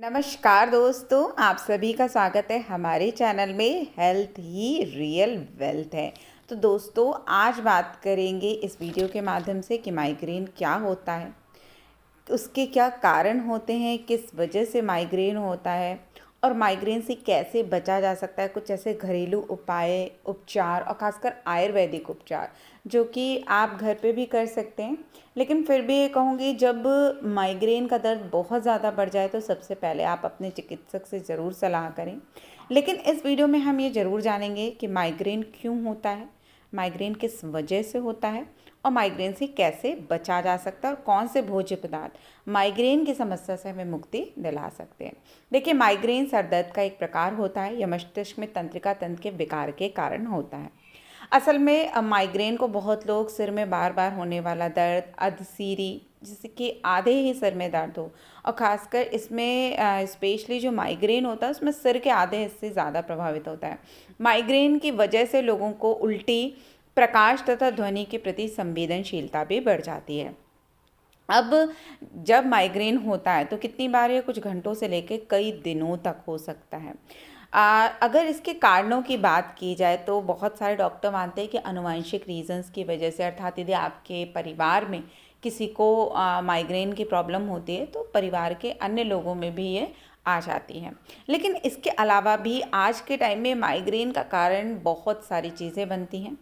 नमस्कार दोस्तों, आप सभी का स्वागत है हमारे चैनल में। हेल्थ ही रियल वेल्थ है। तो दोस्तों, आज बात करेंगे इस वीडियो के माध्यम से कि माइग्रेन क्या होता है, उसके क्या कारण होते हैं, किस वजह से माइग्रेन होता है और माइग्रेन से कैसे बचा जा सकता है। कुछ ऐसे घरेलू उपाय, उपचार और ख़ासकर आयुर्वेदिक उपचार जो कि आप घर पे भी कर सकते हैं। लेकिन फिर भी ये कहूँगी, जब माइग्रेन का दर्द बहुत ज़्यादा बढ़ जाए तो सबसे पहले आप अपने चिकित्सक से ज़रूर सलाह करें। लेकिन इस वीडियो में हम ये ज़रूर जानेंगे कि माइग्रेन क्यों होता है, माइग्रेन किस वजह से होता है और माइग्रेन से कैसे बचा जा सकता है और कौन से भोज्य पदार्थ माइग्रेन की समस्या से हमें मुक्ति दिला सकते हैं। देखिए, माइग्रेन सर दर्द का एक प्रकार होता है। यह मस्तिष्क में तंत्रिका तंत्र के विकार के कारण होता है। असल में माइग्रेन को बहुत लोग सिर में बार बार होने वाला दर्द, अधसीरी, जिससे कि आधे ही सिर में दर्द हो, और ख़ासकर इसमें स्पेशली जो माइग्रेन होता है उसमें सिर के आधे हिस्से ज़्यादा प्रभावित होता है। माइग्रेन की वजह से लोगों को उल्टी, प्रकाश तथा ध्वनि के प्रति संवेदनशीलता भी बढ़ जाती है। अब जब माइग्रेन होता है तो कितनी बार ये कुछ घंटों से लेकर कई दिनों तक हो सकता है। अगर इसके कारणों की बात की जाए तो बहुत सारे डॉक्टर मानते हैं कि आनुवंशिक रीजंस की वजह से, अर्थात यदि आपके परिवार में किसी को माइग्रेन की प्रॉब्लम होती है तो परिवार के अन्य लोगों में भी ये आ जाती हैं। लेकिन इसके अलावा भी आज के टाइम में माइग्रेन का कारण बहुत सारी चीज़ें बनती हैं।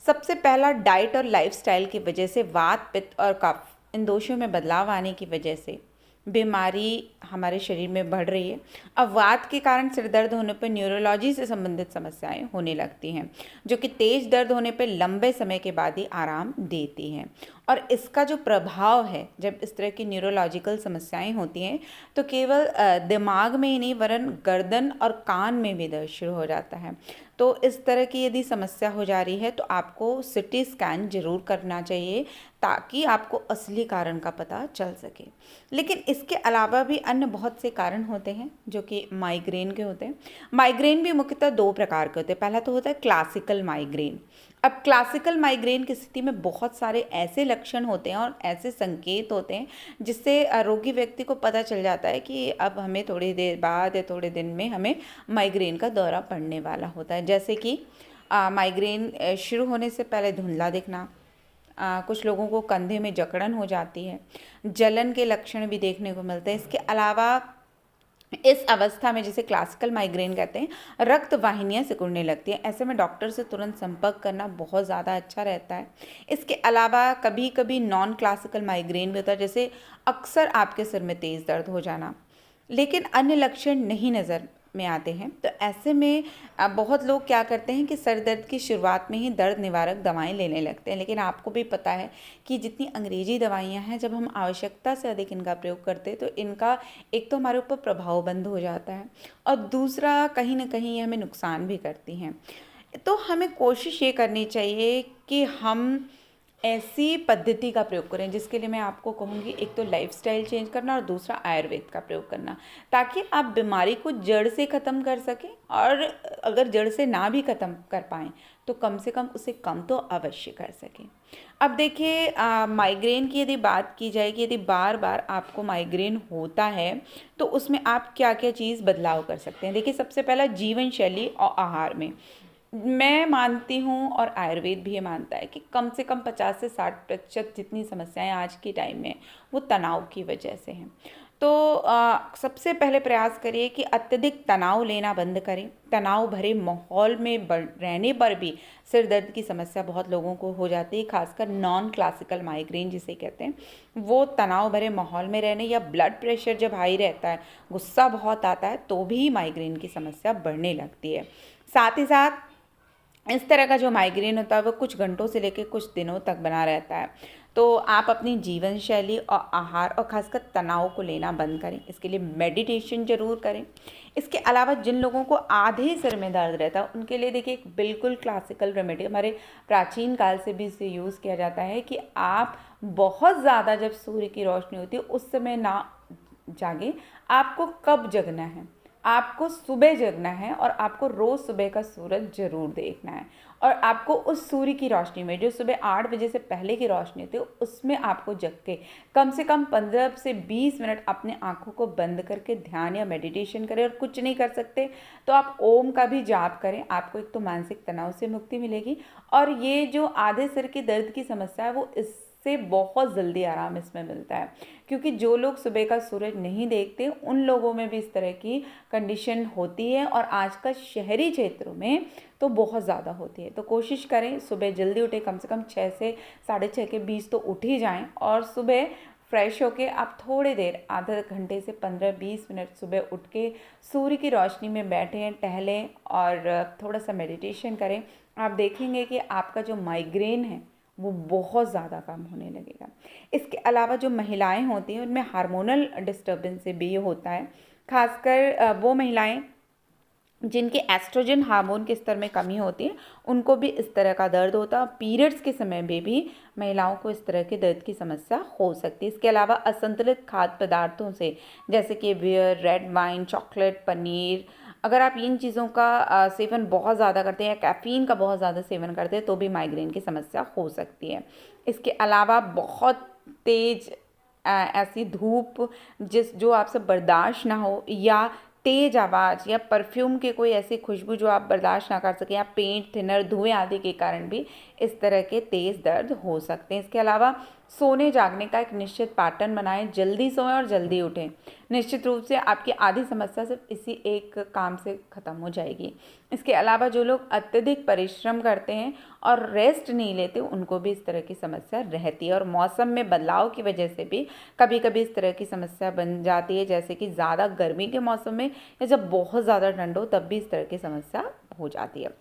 सबसे पहला, डाइट और लाइफस्टाइल की वजह से वात, पित्त और कफ, इन दोषों में बदलाव आने की वजह से बीमारी हमारे शरीर में बढ़ रही है। अब वात के कारण सिर दर्द होने पर न्यूरोलॉजी से संबंधित समस्याएं होने लगती हैं, जो कि तेज दर्द होने पर लंबे समय के बाद ही आराम देती हैं। और इसका जो प्रभाव है, जब इस तरह की न्यूरोलॉजिकल समस्याएं होती हैं तो केवल दिमाग में ही नहीं वरन गर्दन और कान में भी दर्द शुरू हो जाता है। तो इस तरह की यदि समस्या हो जा रही है तो आपको सिटी स्कैन जरूर करना चाहिए, ताकि आपको असली कारण का पता चल सके। लेकिन इसके अलावा भी अन्य बहुत से कारण होते हैं जो कि माइग्रेन के होते हैं। माइग्रेन भी मुख्यतः दो प्रकार के होते हैं। पहला तो होता है क्लासिकल माइग्रेन। अब क्लासिकल माइग्रेन की स्थिति में बहुत सारे ऐसे लक्षण होते हैं और ऐसे संकेत होते हैं जिससे रोगी व्यक्ति को पता चल जाता है कि अब हमें थोड़ी देर बाद या थोड़े दिन में हमें माइग्रेन का दौरा पड़ने वाला होता है। जैसे कि माइग्रेन शुरू होने से पहले धुंधला दिखना, कुछ लोगों को कंधे में जकड़न हो जाती है, जलन के लक्षण भी देखने को मिलते हैं। इसके अलावा इस अवस्था में, जिसे क्लासिकल माइग्रेन कहते हैं, रक्त वाहिनियाँ सिकुड़ने लगती हैं। ऐसे में डॉक्टर से तुरंत संपर्क करना बहुत ज़्यादा अच्छा रहता है। इसके अलावा कभी कभी नॉन क्लासिकल माइग्रेन भी होता है, जैसे अक्सर आपके सिर में तेज़ दर्द हो जाना, लेकिन अन्य लक्षण नहीं नज़र में आते हैं। तो ऐसे में बहुत लोग क्या करते हैं कि सर दर्द की शुरुआत में ही दर्द निवारक दवाएं लेने लगते हैं। लेकिन आपको भी पता है कि जितनी अंग्रेजी दवाइयां हैं, जब हम आवश्यकता से अधिक इनका प्रयोग करते हैं तो इनका एक तो हमारे ऊपर प्रभाव बंद हो जाता है और दूसरा कहीं ना कहीं ये हमें नुकसान भी करती हैं। तो हमें कोशिश ये करनी चाहिए कि हम ऐसी पद्धति का प्रयोग करें, जिसके लिए मैं आपको कहूँगी, एक तो लाइफस्टाइल चेंज करना और दूसरा आयुर्वेद का प्रयोग करना, ताकि आप बीमारी को जड़ से ख़त्म कर सकें। और अगर जड़ से ना भी ख़त्म कर पाएँ तो कम से कम उसे कम तो अवश्य कर सकें। अब देखिए, माइग्रेन की यदि बात की जाए कि यदि बार बार आपको माइग्रेन होता है तो उसमें आप क्या क्या चीज़ बदलाव कर सकते हैं। देखिए, सबसे पहला, जीवन शैली और आहार में मैं मानती हूँ और आयुर्वेद भी ये मानता है कि कम से कम 50 से 60% जितनी समस्याएं आज के टाइम में वो तनाव की वजह से हैं। तो सबसे पहले प्रयास करिए कि अत्यधिक तनाव लेना बंद करें। तनाव भरे माहौल में रहने पर भी सिर दर्द की समस्या बहुत लोगों को हो जाती है, खासकर नॉन क्लासिकल माइग्रेन जिसे कहते हैं। वो तनाव भरे माहौल में रहने या ब्लड प्रेशर जब हाई रहता है, गुस्सा बहुत आता है, तो भी माइग्रेन की समस्या बढ़ने लगती है। साथ ही साथ इस तरह का जो माइग्रेन होता है वो कुछ घंटों से लेकर कुछ दिनों तक बना रहता है। तो आप अपनी जीवन शैली और आहार और खासकर तनाव को लेना बंद करें। इसके लिए मेडिटेशन जरूर करें। इसके अलावा जिन लोगों को आधे सिर में दर्द रहता है उनके लिए देखिए, एक बिल्कुल क्लासिकल रेमेडी हमारे प्राचीन काल से भी इसे यूज़ किया जाता है कि आप बहुत ज़्यादा जब सूर्य की रोशनी होती है उस समय ना जागे। आपको कब जगना है? आपको सुबह जगना है और आपको रोज़ सुबह का सूरज जरूर देखना है। और आपको उस सूर्य की रोशनी में, जो सुबह 8 बजे से पहले की रोशनी होती है, उसमें आपको जग के कम से कम 15 से 20 मिनट अपने आँखों को बंद करके ध्यान या मेडिटेशन करें। और कुछ नहीं कर सकते तो आप ओम का भी जाप करें। आपको एक तो मानसिक तनाव से मुक्ति मिलेगी, और ये जो आधे सिर के दर्द की समस्या है वो इससे बहुत जल्दी आराम इसमें मिलता है। क्योंकि जो लोग सुबह का सूरज नहीं देखते उन लोगों में भी इस तरह की कंडीशन होती है, और आजकल शहरी क्षेत्रों में तो बहुत ज़्यादा होती है। तो कोशिश करें सुबह जल्दी उठें, कम से कम 6 से 6:30 के बीच तो उठ ही जाएं, और सुबह फ्रेश होके आप थोड़ी देर, आधा घंटे से 15-20 मिनट सुबह उठ के सूर्य की रोशनी में बैठें, टहलें और थोड़ा सा मेडिटेशन करें। आप देखेंगे कि आपका जो माइग्रेन है वो बहुत ज़्यादा कम होने लगेगा। इसके अलावा जो महिलाएं होती हैं उनमें हार्मोनल डिस्टर्बेंस से भी ये होता है, खासकर वो महिलाएं जिनके एस्ट्रोजन हार्मोन के स्तर में कमी होती है, उनको भी इस तरह का दर्द होता है। पीरियड्स के समय में भी महिलाओं को इस तरह के दर्द की समस्या हो सकती है। इसके अलावा असंतुलित खाद्य पदार्थों से, जैसे कि beer, red wine, chocolate, paneer, अगर आप इन चीज़ों का सेवन बहुत ज़्यादा करते हैं या कैफ़ीन का बहुत ज़्यादा सेवन करते हैं तो भी माइग्रेन की समस्या हो सकती है। इसके अलावा बहुत तेज़ ऐसी धूप जो आपसे बर्दाश्त ना हो, या तेज़ आवाज़ या परफ्यूम के कोई ऐसी खुशबू जो आप बर्दाश्त ना कर सकें, या पेंट थिनर, धुएं आदि के कारण भी इस तरह के तेज़ दर्द हो सकते हैं। इसके अलावा सोने जागने का एक निश्चित पैटर्न बनाएं, जल्दी सोएं और जल्दी उठें। निश्चित रूप से आपकी आधी समस्या सिर्फ इसी एक काम से ख़त्म हो जाएगी। इसके अलावा जो लोग अत्यधिक परिश्रम करते हैं और रेस्ट नहीं लेते उनको भी इस तरह की समस्या रहती है। और मौसम में बदलाव की वजह से भी कभी कभी इस तरह की समस्या बन जाती है, जैसे कि ज़्यादा गर्मी के मौसम में या जब बहुत ज़्यादा ठंड हो तब भी इस तरह की समस्या हो जाती है।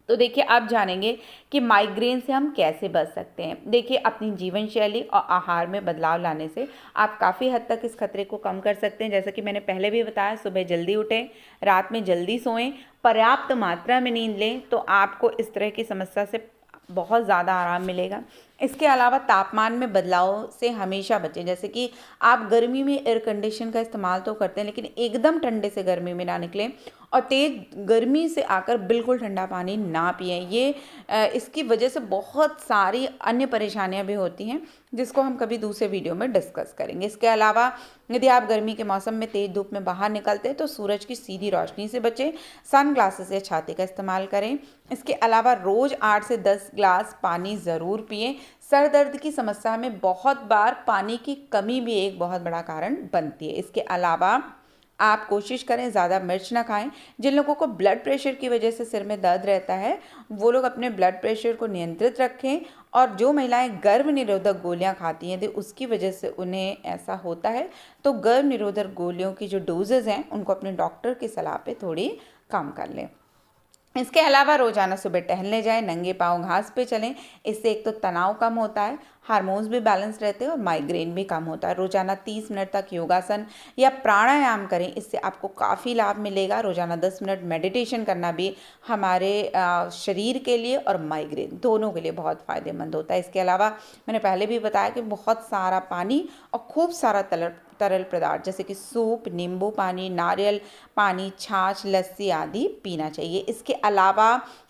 तो देखिए, आप जानेंगे कि माइग्रेन से हम कैसे बच सकते हैं। देखिए, अपनी जीवन शैली और आहार में बदलाव लाने से आप काफ़ी हद तक इस खतरे को कम कर सकते हैं। जैसा कि मैंने पहले भी बताया, सुबह जल्दी उठें, रात में जल्दी सोएं, पर्याप्त मात्रा में नींद लें, तो आपको इस तरह की समस्या से बहुत ज़्यादा आराम मिलेगा। इसके अलावा तापमान में बदलाव से हमेशा बचें। जैसे कि आप गर्मी में एयर कंडीशन का इस्तेमाल तो करते हैं, लेकिन एकदम ठंडे से गर्मी में ना निकलें, और तेज़ गर्मी से आकर बिल्कुल ठंडा पानी ना पिएं। ये इसकी वजह से बहुत सारी अन्य परेशानियां भी होती हैं, जिसको हम कभी दूसरे वीडियो में डिस्कस करेंगे। इसके अलावा यदि आप गर्मी के मौसम में तेज़ धूप में बाहर निकलते हैं तो सूरज की सीधी रोशनी से बचें, सन ग्लासेस या छाते का इस्तेमाल करें। इसके अलावा रोज़ 8 से 10 ग्लास पानी ज़रूर पिएं। सर दर्द की समस्या में बहुत बार पानी की कमी भी एक बहुत बड़ा कारण बनती है। इसके अलावा आप कोशिश करें ज़्यादा मिर्च ना खाएं। जिन लोगों को ब्लड प्रेशर की वजह से सिर में दर्द रहता है वो लोग अपने ब्लड प्रेशर को नियंत्रित रखें। और जो महिलाएं गर्भ निरोधक गोलियां खाती हैं, यदि उसकी वजह से उन्हें ऐसा होता है तो गर्भ निरोधक गोलियों की जो डोजेज़ हैं उनको अपने डॉक्टर की सलाह पे थोड़ी कम कर लें। इसके अलावा रोजाना सुबह टहलने जाएं, नंगे पाँव घास पे चलें। इससे एक तो तनाव कम होता है, हार्मोन्स भी बैलेंस रहते हैं और माइग्रेन भी कम होता है। रोजाना 30 मिनट तक योगासन या प्राणायाम करें, इससे आपको काफ़ी लाभ मिलेगा। रोजाना 10 मिनट मेडिटेशन करना भी हमारे शरीर के लिए और माइग्रेन दोनों के लिए बहुत फ़ायदेमंद होता है। इसके अलावा मैंने पहले भी बताया कि बहुत सारा पानी और खूब सारा तरल पदार्थ जैसे कि सूप, नींबू पानी, नारियल पानी, छाछ, लस्सी आदि पीना चाहिए। इसके अलावा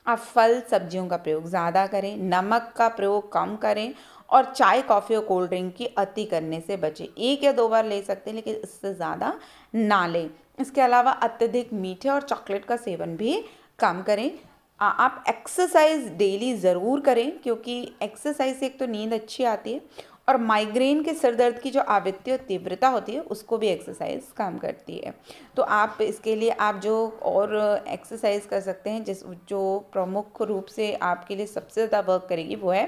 आप फल सब्जियों का प्रयोग ज़्यादा करें, नमक का प्रयोग कम करें, और चाय, कॉफ़ी और कोल्ड ड्रिंक की अति करने से बचें। 1 या 2 बार ले सकते हैं, लेकिन इससे ज़्यादा ना लें। इसके अलावा अत्यधिक मीठे और चॉकलेट का सेवन भी कम करें। आप एक्सरसाइज डेली ज़रूर करें, क्योंकि एक्सरसाइज से एक तो नींद अच्छी आती है, और माइग्रेन के सिर दर्द की जो आवृत्ति और तीव्रता होती है उसको भी एक्सरसाइज कम करती है। तो आप इसके लिए आप जो और एक्सरसाइज कर सकते हैं, जो प्रमुख रूप से आपके लिए सबसे ज़्यादा वर्क करेगी वो है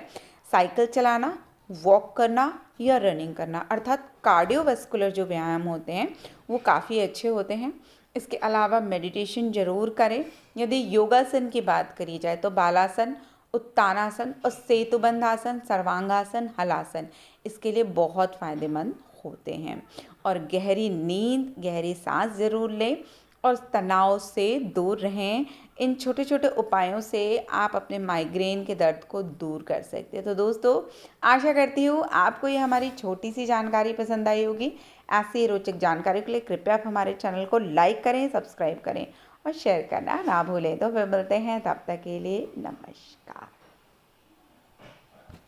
साइकिल चलाना, वॉक करना या रनिंग करना, अर्थात कार्डियोवैस्कुलर जो व्यायाम होते हैं वो काफ़ी अच्छे होते हैं। इसके अलावा मेडिटेशन ज़रूर करें। यदि योगासन की बात करी जाए तो बालासन, उत्तानासन और सेतुबंध आसन, सर्वांगासन, हलासन इसके लिए बहुत फ़ायदेमंद होते हैं। और गहरी नींद, गहरी सांस ज़रूर लें और तनाव से दूर रहें। इन छोटे छोटे उपायों से आप अपने माइग्रेन के दर्द को दूर कर सकते हैं। तो दोस्तों, आशा करती हूँ आपको ये हमारी छोटी सी जानकारी पसंद आई होगी। ऐसी रोचक जानकारी के लिए कृपया आप हमारे चैनल को लाइक करें, सब्सक्राइब करें और शेयर करना ना भूलें। तो फिर मिलते हैं, तब तक के लिए नमस्कार।